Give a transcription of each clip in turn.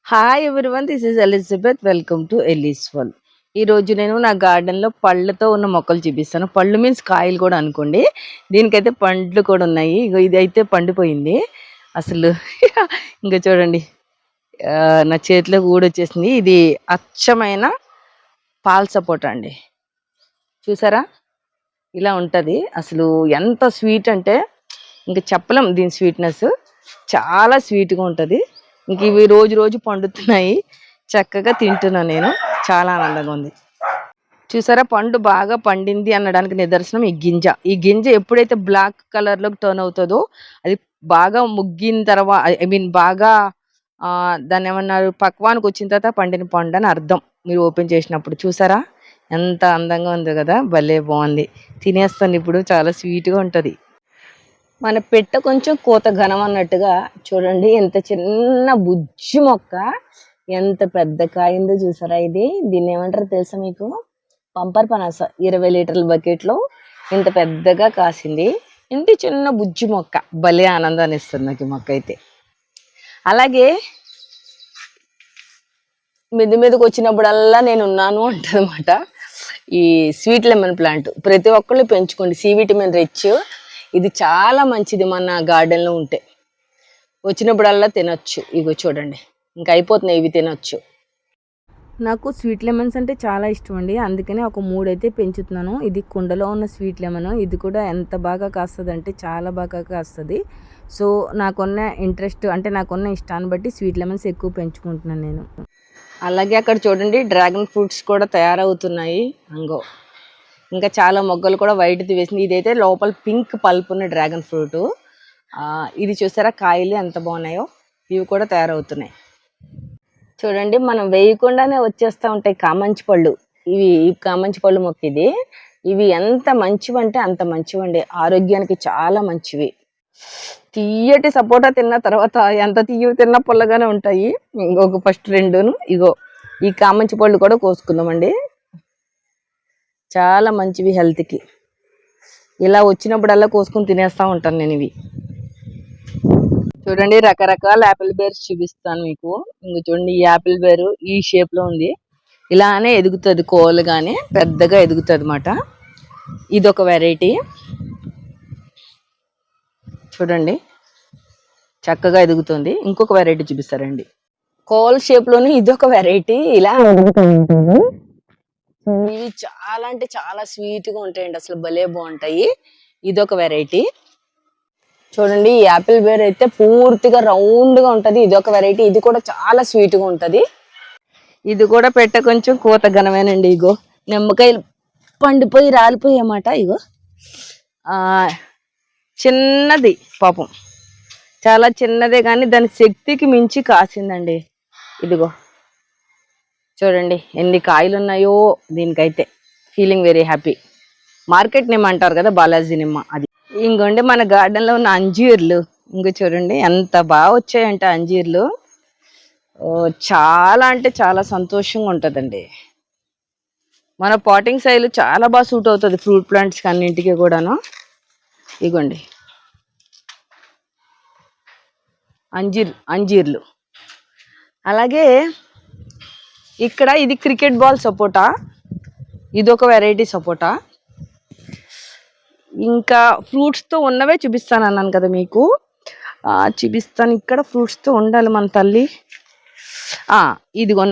Hi everyone, this is Elizabeth. Welcome to Ellie's world. ఈరోజు నేను నా గార్డెన్లో పళ్ళతో ఉన్న మొక్కలు చూపిస్తాను. పళ్ళు మీన్స్ కాయలు కూడా అనుకోండి. దీనికైతే పండ్లు కూడా ఉన్నాయి. ఇగో ఇది అయితే పండిపోయింది అసలు. ఇంకా చూడండి, నా చేతిలో ఊడొచ్చేసింది. ఇది అచ్చమైన పాల సపోటా అండి. చూసారా, ఇలా ఉంటుంది. అసలు ఎంత స్వీట్ అంటే ఇంకా చెప్పలేం. దీని స్వీట్నెస్ చాలా స్వీట్గా ఉంటుంది. ఇంక ఇవి రోజు రోజు పండుతున్నాయి. చక్కగా తింటున్నాను నేను. చాలా ఆనందంగా ఉంది. చూసారా, పండు బాగా పండింది అనడానికి నిదర్శనం ఈ గింజ ఎప్పుడైతే బ్లాక్ కలర్లోకి టర్న్ అవుతుందో అది బాగా ముగ్గిన తర్వాత, ఐ మీన్ బాగా దాన్ని ఏమన్నారు, పక్వానికి వచ్చిన తర్వాత పండిన పండు అని అర్థం. మీరు ఓపెన్ చేసినప్పుడు చూసారా ఎంత అందంగా ఉందో కదా, భలే బాగుంది. తినేస్తాను ఇప్పుడు. చాలా స్వీట్గా ఉంటుంది. మన పెట్ట కొంచెం కోత ఘనం అన్నట్టుగా చూడండి, ఎంత చిన్న బుజ్జి మొక్క ఎంత పెద్ద కాయిందో చూసారా. దీన్ని ఏమంటారో తెలుసా మీకు? పంపర్ పనాస. 20 లీటర్ల బకెట్లో ఇంత పెద్దగా కాసింది. ఇంత చిన్న బుజ్జి మొక్క భలే ఆనందాన్ని ఇస్తుంది నాకు ఈ మొక్క అయితే. అలాగే మిద్ది మీదకి వచ్చినప్పుడల్లా నేను ఉన్నాను అంటదన్నమాట ఈ స్వీట్ లెమన్ ప్లాంట్. ప్రతి ఒక్కళ్ళు పెంచుకోండి, సి విటమిన్ రిచ్. ఇది చాలా మంచిది మన గార్డెన్లో ఉంటే. వచ్చినప్పుడల్లా తినొచ్చు. ఇగో చూడండి, ఇంకా అయిపోతున్నాయి, ఇవి తినొచ్చు. నాకు స్వీట్ లెమన్స్ అంటే చాలా ఇష్టం అండి. అందుకనే ఒక 3 అయితే పెంచుతున్నాను. ఇది కుండలో ఉన్న స్వీట్ లెమన్. ఇది కూడా ఎంత బాగా కాస్తుంది అంటే చాలా బాగా కాస్తుంది. సో నాకున్న ఇంట్రెస్ట్ అంటే నాకున్న ఇష్టాన్ని బట్టి స్వీట్ లెమన్స్ ఎక్కువ పెంచుకుంటున్నాను నేను. అలాగే అక్కడ చూడండి, డ్రాగన్ ఫ్రూట్స్ కూడా తయారవుతున్నాయి. అంగో ఇంకా చాలా మొగ్గలు కూడా వైట్ది వేసింది. ఇదైతే లోపల పింక్ పల్ప్ ఉన్న డ్రాగన్ ఫ్రూట్. ఇది చూసారా, కాయలు ఎంత బాగున్నాయో. ఇవి కూడా తయారవుతున్నాయి. చూడండి, మనం వేయకుండానే వచ్చేస్తూ ఉంటాయి కామంచి పళ్ళు. ఇవి కామంచి పళ్ళు మొక్క ఇది. ఇవి ఎంత మంచివంటే అంత మంచివండి, ఆరోగ్యానికి చాలా మంచివి. తీయటి సపోటా తిన్న తర్వాత ఎంత తీయవి తిన్నా పుల్లగానే ఉంటాయి. ఇంకొక ఫస్ట్ రెండును. ఇగో ఈ కామంచి పళ్ళు కూడా కోసుకుందామండి. చాలా మంచివి హెల్త్కి. ఇలా వచ్చినప్పుడల్లా కోసుకుని తినేస్తూ ఉంటాను నేను ఇవి. చూడండి, రకరకాల యాపిల్ బేర్స్ చూపిస్తాను మీకు. ఇంక చూడండి, ఈ యాపిల్ బేరు ఈ షేప్లో ఉంది. ఇలానే ఎదుగుతుంది, కోలుగానే పెద్దగా ఎదుగుతుంది అన్నమాట. ఇదొక వెరైటీ. చూడండి, చక్కగా ఎదుగుతుంది. ఇంకొక వెరైటీ చూపిస్తారండి, కోల్ షేప్లోని. ఇదొక వెరైటీ. ఇలా ఇవి చాలా అంటే చాలా స్వీట్గా ఉంటాయండి, అసలు భలే బాగుంటాయి. ఇదొక వెరైటీ. చూడండి, ఈ యాపిల్ బేర్ అయితే పూర్తిగా రౌండ్గా ఉంటుంది. ఇదొక వెరైటీ. ఇది కూడా చాలా స్వీట్గా ఉంటుంది. ఇది కూడా పెట్ట కొంచెం కోత ఘనమేనండి. ఇగో నిమ్మకాయలు పండిపోయి రాలిపోయి అన్నమాట. ఇగో చిన్నది పాపం, చాలా చిన్నదే కానీ దాని శక్తికి మించి కాసిందండి. ఇదిగో చూడండి ఎన్ని కాయలు ఉన్నాయో దీనికైతే. Feeling very happy. మార్కెట్ నిమ్మ అంటారు కదా, బాలాజీ నిమ్మ అది. ఇంకోండి మన గార్డెన్లో ఉన్న అంజీర్లు. ఇంకో చూడండి ఎంత బాగా వచ్చాయంటే అంజీర్లు. చాలా అంటే చాలా సంతోషంగా ఉంటుందండి. మన పాటింగ్ సైలు చాలా బాగా సూట్ అవుతుంది ఫ్రూట్ ప్లాంట్స్కి అన్నింటికి కూడాను. ఇగోండి అంజీర్లు. అలాగే ఇక్కడ ఇది క్రికెట్ బాల్ సపోటా. ఇదొక వెరైటీ సపోటా. ఇంకా ఫ్రూట్స్తో ఉన్నవే చూపిస్తాను అన్నాను కదా మీకు. చూపిస్తాను. ఇక్కడ ఫ్రూట్స్తో ఉండాలి మన తల్లి. ఇదిగో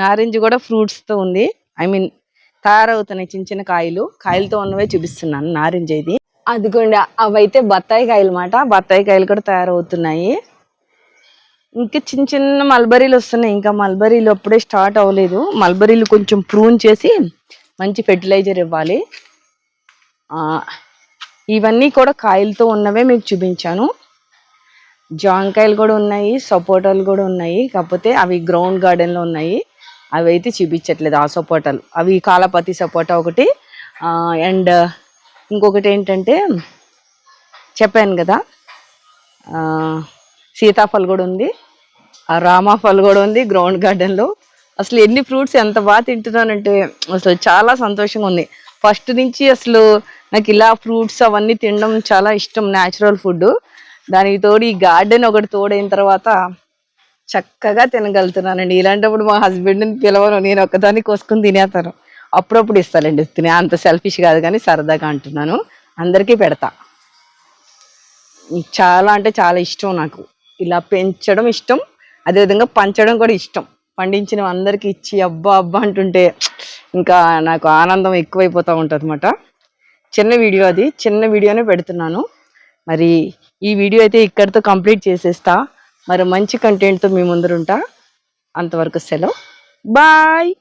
నారింజ కూడా ఫ్రూట్స్తో ఉంది. ఐ మీన్ తయారవుతున్నాయి చిన్న చిన్న కాయలతో ఉన్నవే చూపిస్తున్నాను. నారింజ ఇది. అదిగోండి, అవైతే బత్తాయి కాయలు అన్నమాట. బత్తాయి కాయలు కూడా తయారవుతున్నాయి. ఇంకా చిన్న చిన్న మల్బరీలు వస్తున్నాయి. ఇంకా మల్బరీలు అప్పుడే స్టార్ట్ అవ్వలేదు. మల్బరీలు కొంచెం ప్రూన్ చేసి మంచి ఫెర్టిలైజర్ ఇవ్వాలి. ఇవన్నీ కూడా కాయలతో ఉన్నవే మీకు చూపించాను. జాంకాయలు కూడా ఉన్నాయి, సపోటాలు కూడా ఉన్నాయి. కాకపోతే అవి గ్రౌండ్ గార్డెన్లో ఉన్నాయి. అవి అయితే చూపించట్లేదు ఆ సపోటాలు. అవి కాలపతి సపోటా ఒకటి, అండ్ ఇంకొకటి ఏంటంటే చెప్పాను కదా, సీతాఫల్ కూడా ఉంది, రామాఫల్ కూడా ఉంది గ్రౌండ్ గార్డెన్లో. అసలు ఎన్ని ఫ్రూట్స్ ఎంత బాగా తింటున్నానంటే అసలు చాలా సంతోషంగా ఉంది. ఫస్ట్ నుంచి అసలు నాకు ఇలా ఫ్రూట్స్ అవన్నీ తినడం చాలా ఇష్టం, న్యాచురల్ ఫుడ్. దానికి తోడు ఈ గార్డెన్ ఒకటి తోడైన తర్వాత చక్కగా తినగలుగుతున్నానండి. ఇలాంటప్పుడు మా హస్బెండ్ని పిలవను, నేను ఒక్కదాన్ని కోసుకుని తినేస్తాను. అప్పుడప్పుడు ఇస్తానండి తినే, అంత సెల్ఫిష్ కాదు కానీ సరదాగా అంటున్నాను. అందరికీ పెడతా. చాలా అంటే చాలా ఇష్టం నాకు. ఇలా పెంచడం ఇష్టం, అదేవిధంగా పంచడం కూడా ఇష్టం. పండించిన అందరికీ ఇచ్చి అబ్బా అబ్బా అంటుంటే ఇంకా నాకు ఆనందం ఎక్కువైపోతూ ఉంటుంది అనమాట. చిన్న వీడియో, అది చిన్న వీడియోనే పెడుతున్నాను. మరి ఈ వీడియో అయితే ఇక్కడితో కంప్లీట్ చేసేస్తా. మరి మంచి కంటెంట్తో మీ ముందరుంటా. అంతవరకు సెలవు, బాయ్.